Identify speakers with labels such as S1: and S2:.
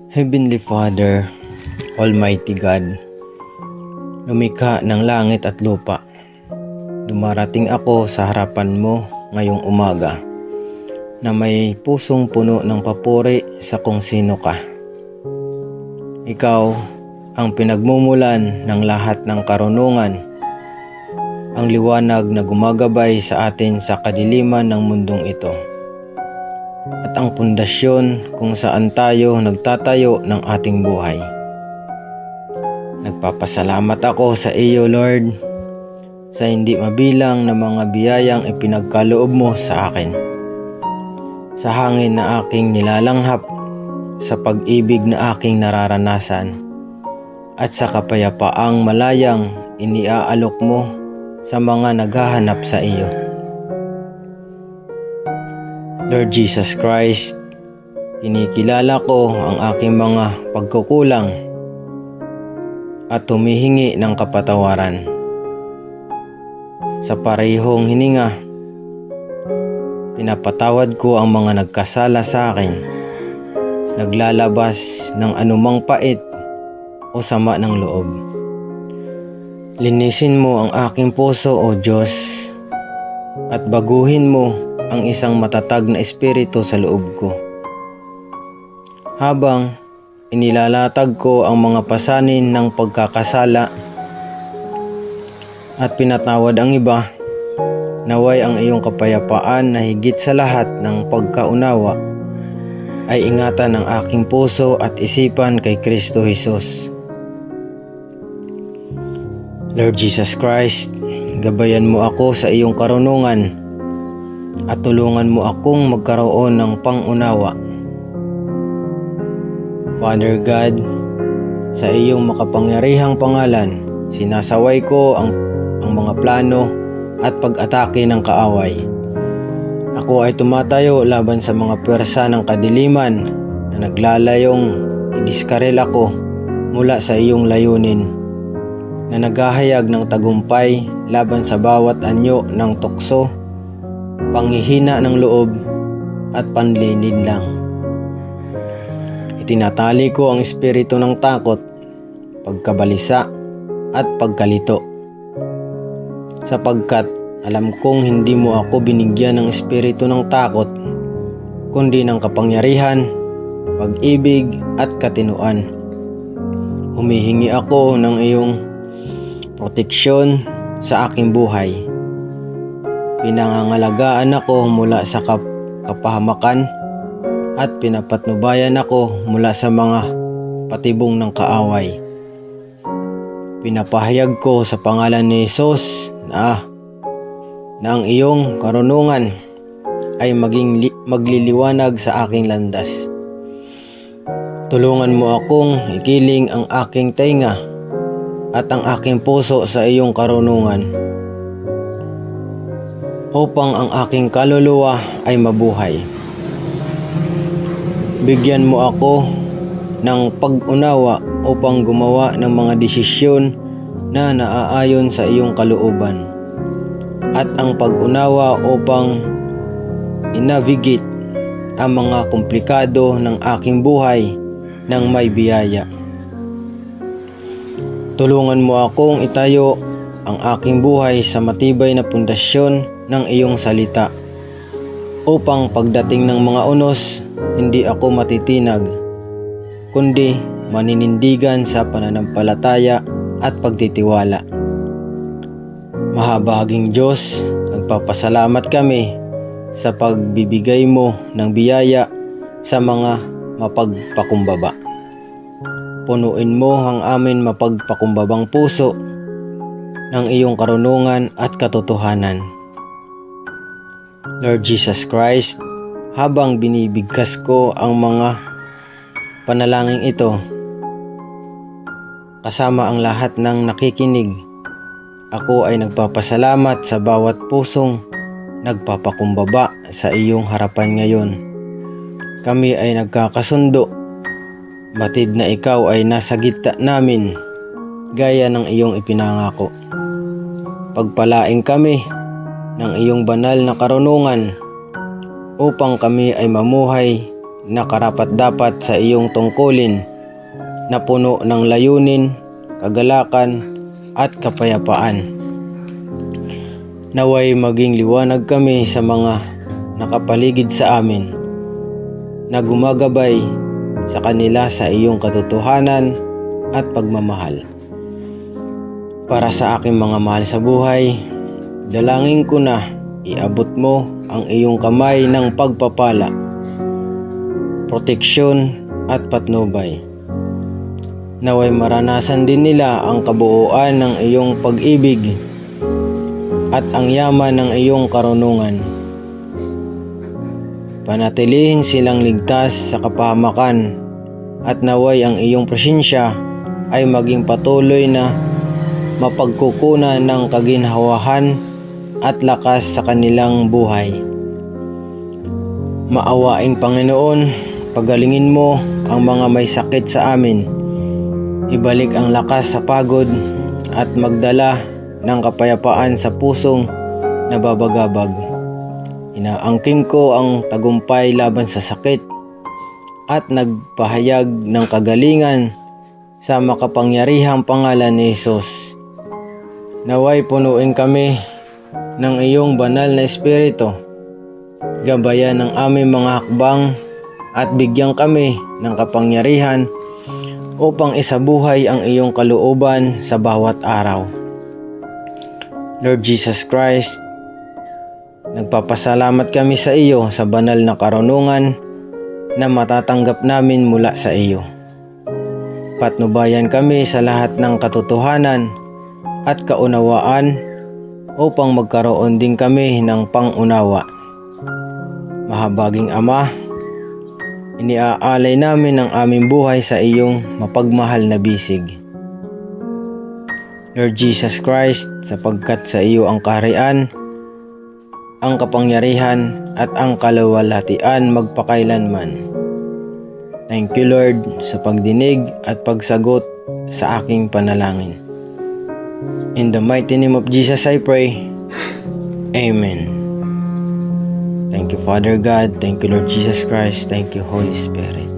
S1: Heavenly Father, Almighty God, lumikha ng langit at lupa, dumarating ako sa harapan mo ngayong umaga na may pusong puno ng papuri sa kung sino ka. Ikaw ang pinagmumulan ng lahat ng karunungan, ang liwanag na gumagabay sa atin sa kadiliman ng mundong ito, at ang pundasyon kung saan tayo nagtatayo ng ating buhay. Nagpapasalamat ako sa iyo, Lord, sa hindi mabilang na mga biyayang ipinagkaloob mo sa akin, sa hangin na aking nilalanghap, sa pag-ibig na aking nararanasan, at sa kapayapaang malayang iniaalok mo sa mga naghahanap sa iyo. Lord Jesus Christ, kinikilala ko ang aking mga pagkukulang at humihingi ng kapatawaran. Sa parehong hininga, pinapatawad ko ang mga nagkasala sa akin, naglalabas ng anumang pait o sama ng loob. Linisin mo ang aking puso, O Diyos, at baguhin mo ang isang matatag na espiritu sa loob ko. Habang inilalatag ko ang mga pasanin ng pagkakasala at pinatawad ang iba, naway ang iyong kapayapaan na higit sa lahat ng pagkaunawa ay ingatan ang aking puso at isipan kay Kristo Jesus. Lord Jesus Christ, gabayan mo ako sa iyong karunungan at tulungan mo akong magkaroon ng pangunawa. Father God, sa iyong makapangyarihang pangalan, sinasaway ko ang mga plano at pag-atake ng kaaway. Ako ay tumatayo laban sa mga pwersa ng kadiliman na naglalayong idiskarel ako mula sa iyong layunin, na naghahayag ng tagumpay laban sa bawat anyo ng tukso, panghihina ng loob at panlilinlang. Itinatali ko ang espiritu ng takot, pagkabalisa at pagkalito, sapagkat alam kong hindi mo ako binigyan ng espiritu ng takot, kundi ng kapangyarihan, pag-ibig at katinuan. Humihingi ako ng iyong proteksyon sa aking buhay. Pinangangalagaan ako mula sa kapahamakan at pinapatnubayan ako mula sa mga patibong ng kaaway. Pinapahayag ko sa pangalan ni Jesus na ang iyong karunungan ay magliliwanag sa aking landas. Tulungan mo akong ikiling ang aking tainga at ang aking puso sa iyong karunungan, upang ang aking kaluluwa ay mabuhay. Bigyan mo ako ng pag-unawa upang gumawa ng mga desisyon na naaayon sa iyong kalooban, at ang pag-unawa upang i-navigate ang mga komplikado ng aking buhay ng may biyaya. Tulungan mo akong itayo ang aking buhay sa matibay na pundasyon ng iyong salita, upang pagdating ng mga unos, hindi ako matitinag, kundi maninindigan sa pananampalataya at pagtitiwala. Mahabaging Diyos, nagpapasalamat kami sa pagbibigay mo ng biyaya sa mga mapagpakumbaba. Punuin mo ang amin mapagpakumbabang puso ng iyong karunungan at katotohanan. Lord Jesus Christ, habang binibigkas ko ang mga panalangin ito, kasama ang lahat ng nakikinig, ako ay nagpapasalamat sa bawat pusong nagpapakumbaba sa iyong harapan ngayon. Kami ay nagkakasundo, batid na ikaw ay nasa gitna namin, gaya ng iyong ipinangako. Pagpalaing kami ng iyong banal na karunungan upang kami ay mamuhay na karapat-dapat sa iyong tungkulin na puno ng layunin, kagalakan at kapayapaan. Naway maging liwanag kami sa mga nakapaligid sa amin na gumagabay sa kanila sa iyong katotohanan at pagmamahal. Para sa aking mga mahal sa buhay, dalangin ko na iabot mo ang iyong kamay ng pagpapala, proteksyon at patnubay. Naway maranasan din nila ang kabuuan ng iyong pag-ibig at ang yaman ng iyong karunungan. Panatilihin silang ligtas sa kapahamakan at naway ang iyong presensya ay maging patuloy na mapagkukunan ng kaginhawahan at lakas sa kanilang buhay. Maawaing Panginoon, pagalingin mo ang mga may sakit sa amin. Ibalik ang lakas sa pagod at magdala ng kapayapaan sa pusong nababagabag. Inaangking ko ang tagumpay laban sa sakit at nagpahayag ng kagalingan sa makapangyarihang pangalan ni Jesus. Naway punuin kami ng iyong banal na espiritu, gabayan ng aming mga hakbang at bigyan kami ng kapangyarihan upang isabuhay ang iyong kalooban sa bawat araw. Lord Jesus Christ, nagpapasalamat kami sa iyo sa banal na karunungan na matatanggap namin mula sa iyo. Patnubayan kami sa lahat ng katotohanan at kaunawaan upang magkaroon din kami ng pangunawa. Mahabaging Ama, iniaalay namin ang aming buhay sa iyong mapagmahal na bisig. Lord Jesus Christ, sapagkat sa iyo ang kaharian, ang kapangyarihan at ang kaluwalhatian magpakailanman. Thank you Lord sa pagdinig at pagsagot sa aking panalangin. In the mighty name of Jesus I pray. Amen. Thank you Father God, thank you Lord Jesus Christ, thank you Holy Spirit.